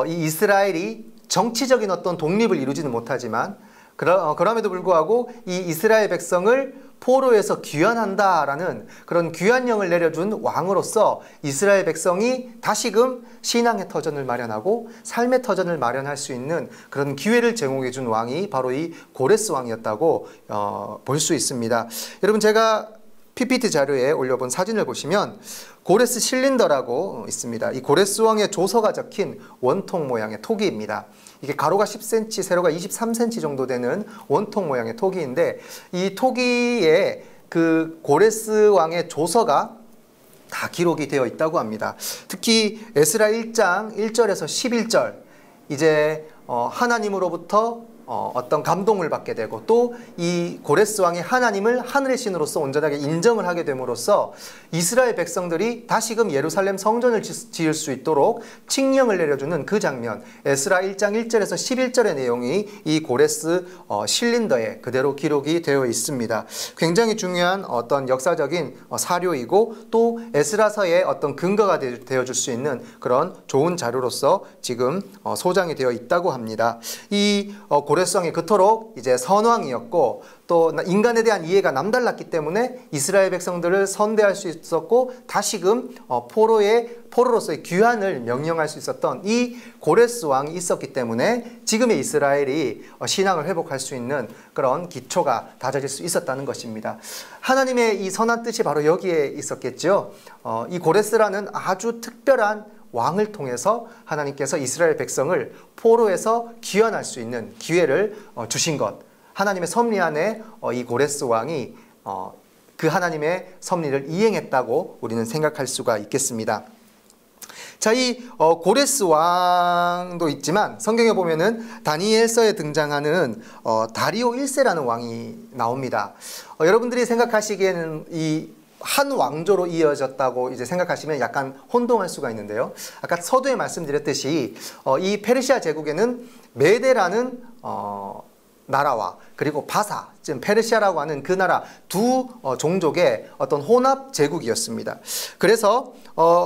이 이스라엘이 정치적인 어떤 독립을 이루지는 못하지만 그럼에도 불구하고 이 이스라엘 백성을 포로에서 귀환한다라는 그런 귀환령을 내려준 왕으로서 이스라엘 백성이 다시금 신앙의 터전을 마련하고 삶의 터전을 마련할 수 있는 그런 기회를 제공해 준 왕이 바로 이 고레스 왕이었다고 볼 수 있습니다. 여러분, 제가 PPT 자료에 올려본 사진을 보시면 고레스 실린더라고 있습니다. 이 고레스 왕의 조서가 적힌 원통 모양의 토기입니다. 이게 가로가 10cm, 세로가 23cm 정도 되는 원통 모양의 토기인데, 이 토기에 그 고레스 왕의 조서가 다 기록이 되어 있다고 합니다. 특히 에스라 1장 1절에서 11절, 이제 하나님으로부터 어떤 감동을 받게 되고, 또 이 고레스 왕이 하나님을 하늘의 신으로서 온전하게 인정을 하게 됨으로써 이스라엘 백성들이 다시금 예루살렘 성전을 지을 수 있도록 칙령을 내려주는 그 장면, 에스라 1장 1절에서 11절의 내용이 이 고레스 실린더에 그대로 기록이 되어 있습니다. 굉장히 중요한 어떤 역사적인 사료이고, 또 에스라서의 어떤 근거가 되어줄 수 있는 그런 좋은 자료로서 지금 소장이 되어 있다고 합니다. 이 고레스 왕이 그토록 이제 선왕이었고, 또 인간에 대한 이해가 남달랐기 때문에 이스라엘 백성들을 선대할 수 있었고, 다시금 포로로서의 귀환을 명령할 수 있었던 이 고레스 왕이 있었기 때문에 지금의 이스라엘이 신앙을 회복할 수 있는 그런 기초가 다져질 수 있었다는 것입니다. 하나님의 이 선한 뜻이 바로 여기에 있었겠죠. 이 고레스라는 아주 특별한 왕을 통해서 하나님께서 이스라엘 백성을 포로에서 귀환할 수 있는 기회를 주신 것, 하나님의 섭리 안에 이 고레스 왕이 그 하나님의 섭리를 이행했다고 우리는 생각할 수가 있겠습니다. 자, 이 고레스 왕도 있지만 성경에 보면은 다니엘서에 등장하는 다리오 1세라는 왕이 나옵니다. 여러분들이 생각하시기에는 이 한 왕조로 이어졌다고 이제 생각하시면 약간 혼동할 수가 있는데요. 아까 서두에 말씀드렸듯이 이 페르시아 제국에는 메데라는 나라와 그리고 바사, 지금 페르시아라고 하는 그 나라 두 종족의 어떤 혼합 제국이었습니다. 그래서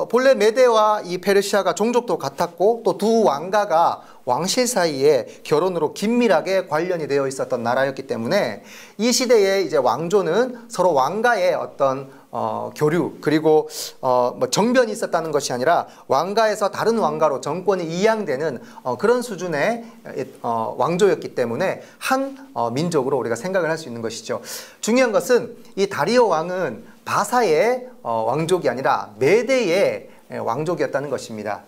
본래 메데와 이 페르시아가 종족도 같았고, 또 두 왕가가 왕실 사이에 결혼으로 긴밀하게 관련이 되어 있었던 나라였기 때문에 이 시대에 이제 왕조는 서로 왕가의 어떤 교류, 그리고 뭐 정변이 있었다는 것이 아니라 왕가에서 다른 왕가로 정권이 이양되는 그런 수준의 왕조였기 때문에 한 민족으로 우리가 생각을 할 수 있는 것이죠. 중요한 것은 이 다리오 왕은 바사의 왕족이 아니라 메데의 왕족이었다는 것입니다.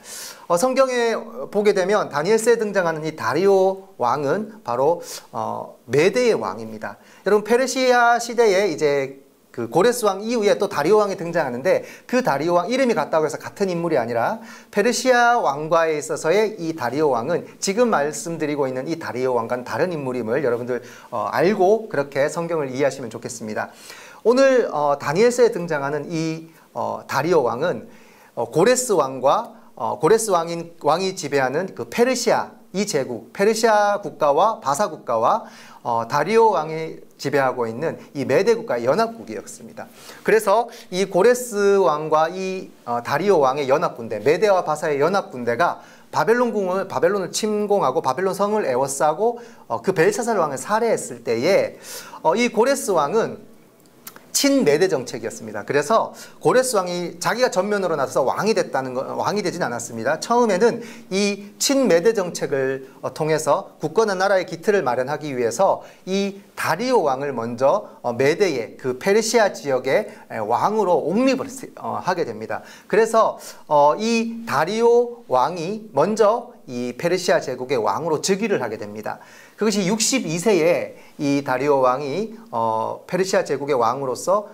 성경에 보게 되면 다니엘서에 등장하는 이 다리오 왕은 바로 메데의 왕입니다. 여러분, 페르시아 시대에 이제 그 고레스 왕 이후에 또 다리오 왕이 등장하는데, 그 다리오 왕 이름이 같다고 해서 같은 인물이 아니라 페르시아 왕과에 있어서의 이 다리오 왕은 지금 말씀드리고 있는 이 다리오 왕과는 다른 인물임을 여러분들 알고 그렇게 성경을 이해하시면 좋겠습니다. 오늘 다니엘서에 등장하는 이 다리오 왕은 고레스 왕과 고레스 왕이 지배하는 그 페르시아 이 제국, 페르시아 국가와 바사 국가와 다리오 왕이 지배하고 있는 이 메데 국가의 연합국이었습니다. 그래서 이 고레스 왕과 이 다리오 왕의 연합군대, 메데와 바사의 연합군대가 바벨론을 침공하고 바벨론 성을 에워싸고 그 벨사살 왕을 살해했을 때에 이 고레스 왕은 친메대 정책이었습니다. 그래서 고레스 왕이 자기가 전면으로 나서서 왕이 되진 않았습니다. 처음에는 이 친메대 정책을 통해서 굳건한 나라의 기틀을 마련하기 위해서 이 다리오 왕을 먼저 메대의 그 페르시아 지역의 왕으로 옹립을 하게 됩니다. 그래서 이 다리오 왕이 먼저 이 페르시아 제국의 왕으로 즉위를 하게 됩니다. 그것이 62세에 이 다리오 왕이 페르시아 제국의 왕으로서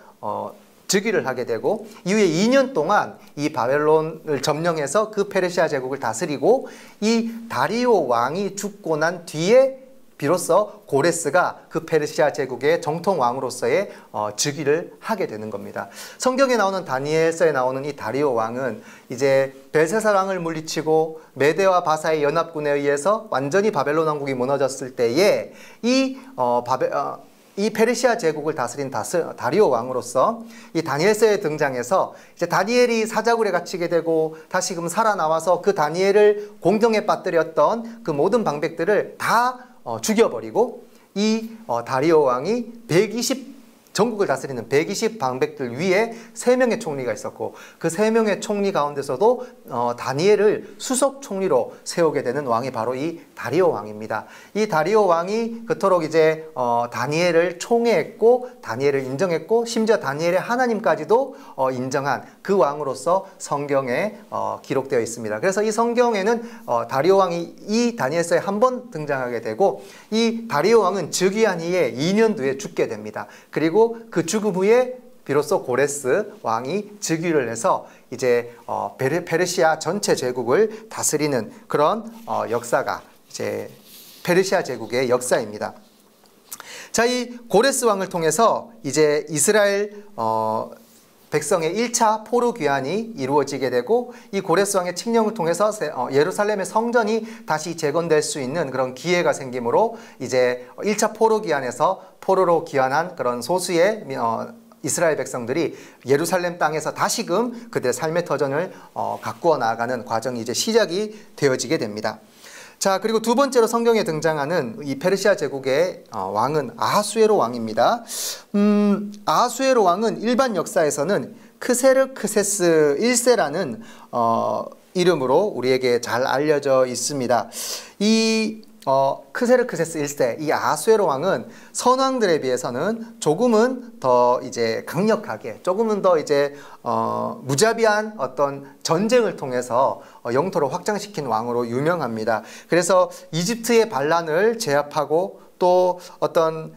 즉위를 하게 되고, 이후에 2년 동안 이 바벨론을 점령해서 그 페르시아 제국을 다스리고, 이 다리오 왕이 죽고 난 뒤에 비로소 고레스가 그 페르시아 제국의 정통 왕으로서의 즉위를 하게 되는 겁니다. 성경에 나오는 다니엘서에 나오는 이 다리오 왕은 이제 벨사살 왕을 물리치고 메대와 바사의 연합군에 의해서 완전히 바벨론 왕국이 무너졌을 때에 이 페르시아 제국을 다스린 다리오 왕으로서 이 다니엘서에 등장해서 이제 다니엘이 사자굴에 갇히게 되고 다시금 살아나와서 그 다니엘을 공경에 빠뜨렸던 그 모든 방백들을 다 죽여버리고 이 다리오 왕이 전국을 다스리는 120 방백들 위에 3명의 총리가 있었고 그 3명의 총리 가운데서도 다니엘을 수석 총리로 세우게 되는 왕이 바로 이 다리오 왕입니다. 이 다리오 왕이 그토록 이제 다니엘을 총애했고 다니엘을 인정했고 심지어 다니엘의 하나님까지도 인정한 그 왕으로서 성경에 기록되어 있습니다. 그래서 이 성경에는 다리오 왕이 이 다니엘서에 한 번 등장하게 되고 이 다리오 왕은 즉위한 이에 2년 뒤에 죽게 됩니다. 그리고 그 죽음 후에 비로소 고레스 왕이 즉위를 해서 이제 페르시아 전체 제국을 다스리는 그런 역사가 이제 페르시아 제국의 역사입니다. 자, 이 고레스 왕을 통해서 이제 이스라엘 백성의 1차 포로 귀환이 이루어지게 되고 이 고레스 왕의 칙령을 통해서 예루살렘의 성전이 다시 재건될 수 있는 그런 기회가 생기므로 이제 1차 포로 귀환에서 포로로 귀환한 그런 소수의 이스라엘 백성들이 예루살렘 땅에서 다시금 그들의 삶의 터전을 가꾸어 나아가는 과정이 이제 시작이 되어지게 됩니다. 자, 그리고 두 번째로 성경에 등장하는 이 페르시아 제국의 왕은 아하수에로 왕입니다. 아하수에로 왕은 일반 역사에서는 크세르크세스 1세라는 이름으로 우리에게 잘 알려져 있습니다. 이 크세르크세스 1세, 이 아하수에로 왕은 선왕들에 비해서는 조금은 더 이제 강력하게, 조금은 더 이제 무자비한 어떤 전쟁을 통해서 영토를 확장시킨 왕으로 유명합니다. 그래서 이집트의 반란을 제압하고 또 어떤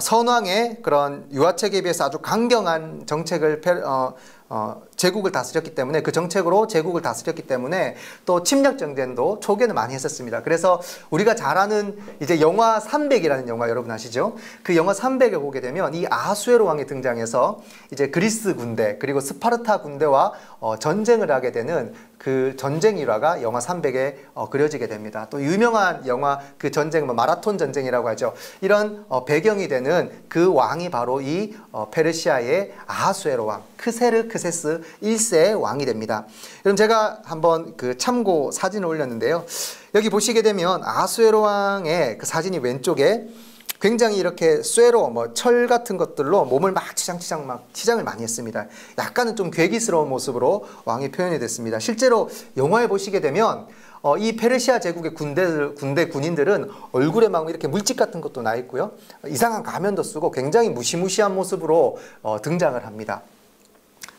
선왕의 그런 유화책에 비해서 아주 강경한 정책을 제국을 다스렸기 때문에 그 정책으로 제국을 다스렸기 때문에 또 침략 전쟁도 초기에는 많이 했었습니다. 그래서 우리가 잘 아는 이제 영화 300이라는 영화 여러분 아시죠? 그 영화 300에 보게 되면 이 아하수에로 왕이 등장해서 이제 그리스 군대 그리고 스파르타 군대와 전쟁을 하게 되는 그 전쟁 일화가 영화 300에 그려지게 됩니다. 또 유명한 영화 그 전쟁 마라톤 전쟁이라고 하죠. 이런 배경이 되는 그 왕이 바로 이 페르시아의 아하수에로 왕 크세르크세스 1세의 왕이 됩니다. 그럼 제가 한번 그 참고 사진을 올렸는데요. 여기 보시게 되면 아하수에로 왕의 그 사진이 왼쪽에 굉장히 이렇게 쇠로 철 같은 것들로 몸을 막 치장을 많이 했습니다. 약간은 좀 괴기스러운 모습으로 왕이 표현이 됐습니다. 실제로 영화에 보시게 되면 이 페르시아 제국의 군대 군인들은 얼굴에 막 이렇게 물집 같은 것도 나 있고요. 이상한 가면도 쓰고 굉장히 무시무시한 모습으로 등장을 합니다.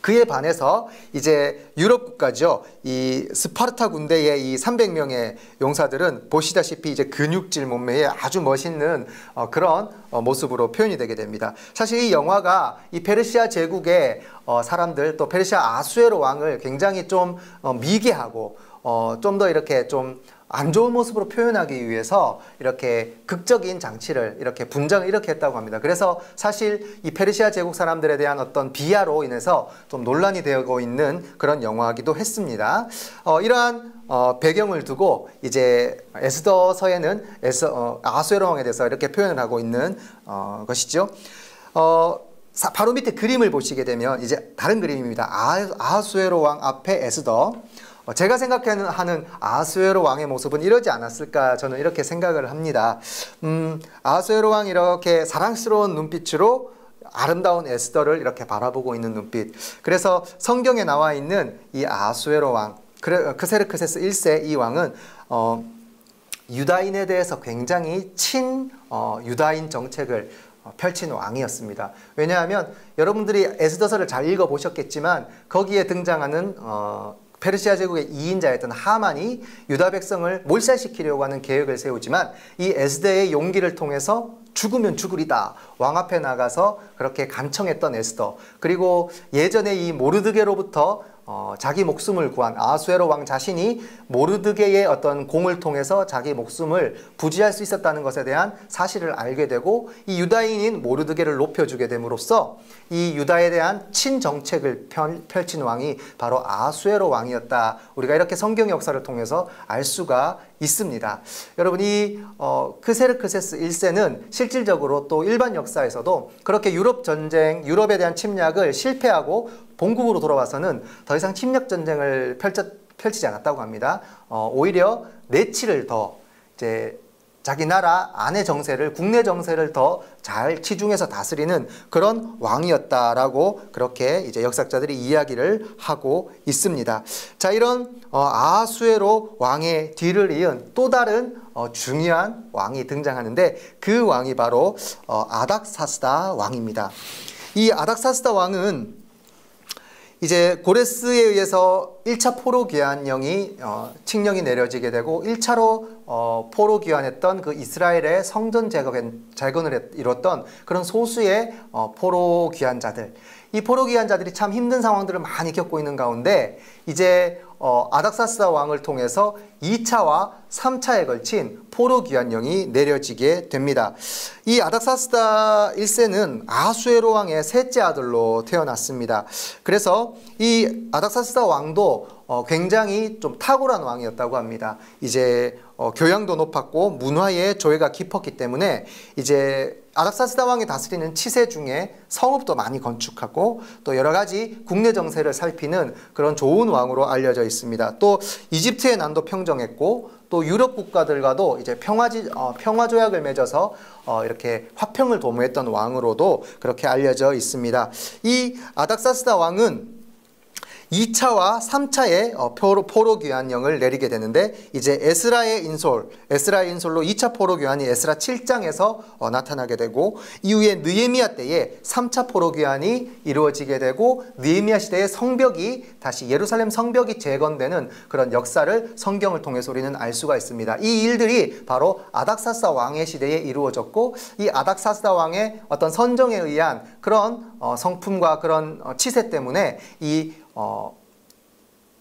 그에 반해서 이제 유럽 국가죠. 이 스파르타 군대의 이 300명의 용사들은 보시다시피 이제 근육질 몸매에 아주 멋있는 그런 모습으로 표현이 되게 됩니다. 사실 이 영화가 이 페르시아 제국의 사람들 또 페르시아 아하수에로 왕을 굉장히 좀 미개하고 좀 더 이렇게 좀 안 좋은 모습으로 표현하기 위해서 이렇게 극적인 장치를 이렇게 분장을 이렇게 했다고 합니다. 그래서 사실 이 페르시아 제국 사람들에 대한 어떤 비하로 인해서 좀 논란이 되고 있는 그런 영화이기도 했습니다. 이러한 배경을 두고 이제 에스더서에는 아하수에로 왕에 대해서 이렇게 표현을 하고 있는 것이죠. 바로 밑에 그림을 보시게 되면 이제 다른 그림입니다. 아하수에로 왕 앞에 에스더. 제가 생각하는 아하수에로 왕의 모습은 이러지 않았을까 저는 이렇게 생각을 합니다. 아하수에로 왕이 이렇게 사랑스러운 눈빛으로 아름다운 에스더를 이렇게 바라보고 있는 눈빛. 그래서 성경에 나와 있는 이 아하수에로 왕, 크세르크세스 1세 이 왕은 유다인에 대해서 굉장히 유다인 정책을 펼친 왕이었습니다. 왜냐하면 여러분들이 에스더서를 잘 읽어보셨겠지만 거기에 등장하는 페르시아 제국의 2인자였던 하만이 유다 백성을 몰살시키려고 하는 계획을 세우지만 이 에스더의 용기를 통해서 죽으면 죽으리다 왕 앞에 나가서 그렇게 간청했던 에스더, 그리고 예전에 이 모르드게로부터 자기 목숨을 구한 아하수에로 왕 자신이 모르드게의 어떤 공을 통해서 자기 목숨을 부지할 수 있었다는 것에 대한 사실을 알게 되고, 이 유다인인 모르드게를 높여주게 됨으로써 이 유다에 대한 친정책을 펼친 왕이 바로 아하수에로 왕이었다. 우리가 이렇게 성경 역사를 통해서 알 수가 있습니다. 여러분, 이 크세르크세스 1세는 실질적으로 또 일반 역사에서도 그렇게 유럽 전쟁, 유럽에 대한 침략을 실패하고 본국으로 돌아와서는 더 이상 침략 전쟁을 펼치지 않았다고 합니다. 오히려 내치를 더 이제 자기 나라 안의 정세를, 국내 정세를 더 잘 치중해서 다스리는 그런 왕이었다라고 그렇게 이제 역사학자들이 이야기를 하고 있습니다. 자, 이런 아하수에로 왕의 뒤를 이은 또 다른 중요한 왕이 등장하는데, 그 왕이 바로 아닥사스다 왕입니다. 이 아닥사스다 왕은 이제 고레스에 의해서 1차 포로 귀환령이 칙령이 내려지게 되고, 1차로 포로 귀환했던 그 이스라엘의 성전 재건을 이뤘던 그런 소수의 포로 귀환자들, 이 포로 귀환자들이 참 힘든 상황들을 많이 겪고 있는 가운데 이제 아닥사스다 왕을 통해서 2차와 3차에 걸친 포로 귀환령이 내려지게 됩니다. 이 아닥사스다 1세는 아하수에로 왕의 셋째 아들로 태어났습니다. 그래서 이 아닥사스다 왕도 굉장히 좀 탁월한 왕이었다고 합니다. 이제 교양도 높았고 문화의 조예가 깊었기 때문에 이제 아닥사스다 왕이 다스리는 치세 중에 성읍도 많이 건축하고 또 여러 가지 국내 정세를 살피는 그런 좋은 왕으로 알려져 있습니다. 또 이집트의 난도 평정했고, 또 유럽 국가들과도 이제 평화 조약을 맺어서 이렇게 화평을 도모했던 왕으로도 그렇게 알려져 있습니다. 이 아닥사스다 왕은 2차와 3차에 포로 귀환령을 내리게 되는데, 이제 에스라의 인솔로 2차 포로 귀환이 에스라 7장에서 나타나게 되고, 이후에 느헤미야 때에 3차 포로 귀환이 이루어지게 되고, 느헤미야 시대의 성벽이 다시 예루살렘 성벽이 재건되는 그런 역사를 성경을 통해서 우리는 알 수가 있습니다. 이 일들이 바로 아닥사스다 왕의 시대에 이루어졌고, 이 아닥사스다 왕의 어떤 선정에 의한 그런 성품과 그런 치세 때문에 이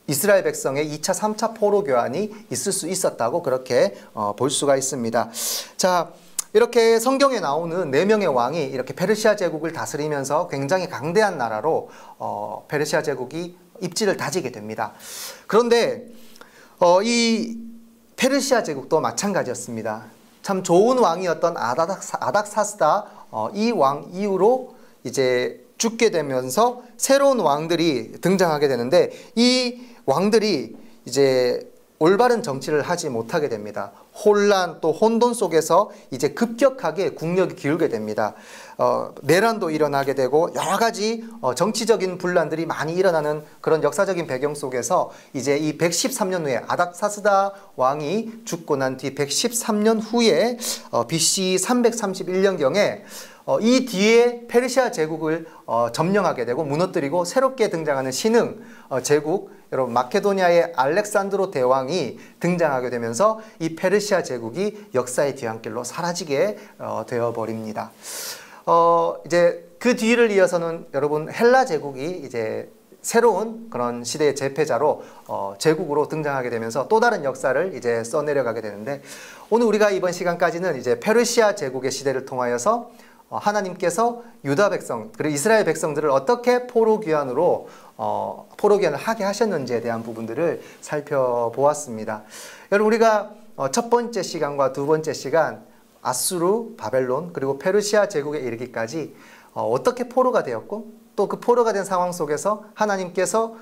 이스라엘 백성의 2차, 3차 포로 교환이 있을 수 있었다고 그렇게 볼 수가 있습니다. 자, 이렇게 성경에 나오는 4명의 왕이 이렇게 페르시아 제국을 다스리면서 굉장히 강대한 나라로 페르시아 제국이 입지를 다지게 됩니다. 그런데 이 페르시아 제국도 마찬가지였습니다. 참 좋은 왕이었던 아닥사스다 이 왕 이후로 이제 죽게 되면서 새로운 왕들이 등장하게 되는데, 이 왕들이 이제 올바른 정치를 하지 못하게 됩니다. 혼란 또 혼돈 속에서 이제 급격하게 국력이 기울게 됩니다. 내란도 일어나게 되고 여러 가지 정치적인 분란들이 많이 일어나는 그런 역사적인 배경 속에서 이제 이 113년 후에 아닥사스다 왕이 죽고 난 뒤 113년 후에 BC 331년경에 이 뒤에 페르시아 제국을 점령하게 되고 무너뜨리고 새롭게 등장하는 신흥 제국, 여러분 마케도니아의 알렉산드로 대왕이 등장하게 되면서 이 페르시아 제국이 역사의 뒤안길로 사라지게 되어버립니다. 이제 그 뒤를 이어서는 여러분 헬라 제국이 이제 새로운 그런 시대의 제패자로 제국으로 등장하게 되면서 또 다른 역사를 이제 써내려가게 되는데, 오늘 우리가 이번 시간까지는 이제 페르시아 제국의 시대를 통하여서 하나님께서 유다 백성 그리고 이스라엘 백성들을 어떻게 포로 귀환을 하게 하셨는지에 대한 부분들을 살펴보았습니다. 여러분, 우리가 첫 번째 시간과 두 번째 시간 아수르, 바벨론 그리고 페르시아 제국에 이르기까지 어떻게 포로가 되었고, 또 그 포로가 된 상황 속에서 하나님께서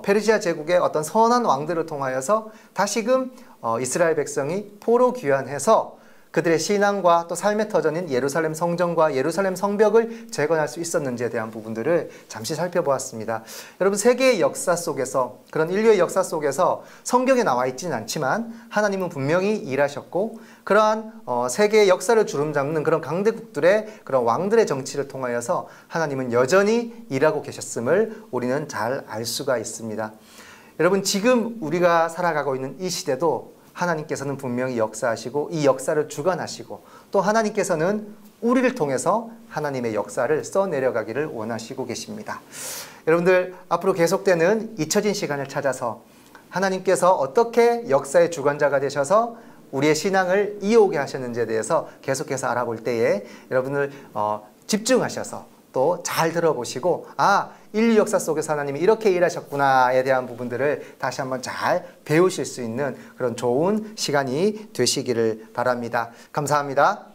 페르시아 제국의 어떤 선한 왕들을 통하여서 다시금 이스라엘 백성이 포로 귀환해서 그들의 신앙과 또 삶의 터전인 예루살렘 성전과 예루살렘 성벽을 재건할 수 있었는지에 대한 부분들을 잠시 살펴보았습니다. 여러분, 세계의 역사 속에서, 그런 인류의 역사 속에서 성경에 나와 있지는 않지만 하나님은 분명히 일하셨고, 그러한 세계의 역사를 주름잡는 그런 강대국들의 그런 왕들의 정치를 통하여서 하나님은 여전히 일하고 계셨음을 우리는 잘 알 수가 있습니다. 여러분, 지금 우리가 살아가고 있는 이 시대도 하나님께서는 분명히 역사하시고 이 역사를 주관하시고, 또 하나님께서는 우리를 통해서 하나님의 역사를 써내려가기를 원하시고 계십니다. 여러분들, 앞으로 계속되는 잊혀진 시간을 찾아서 하나님께서 어떻게 역사의 주관자가 되셔서 우리의 신앙을 이어오게 하셨는지에 대해서 계속해서 알아볼 때에 여러분들 집중하셔서 또 잘 들어보시고 인류 역사 속에서 하나님이 이렇게 일하셨구나에 대한 부분들을 다시 한번 잘 배우실 수 있는 그런 좋은 시간이 되시기를 바랍니다. 감사합니다.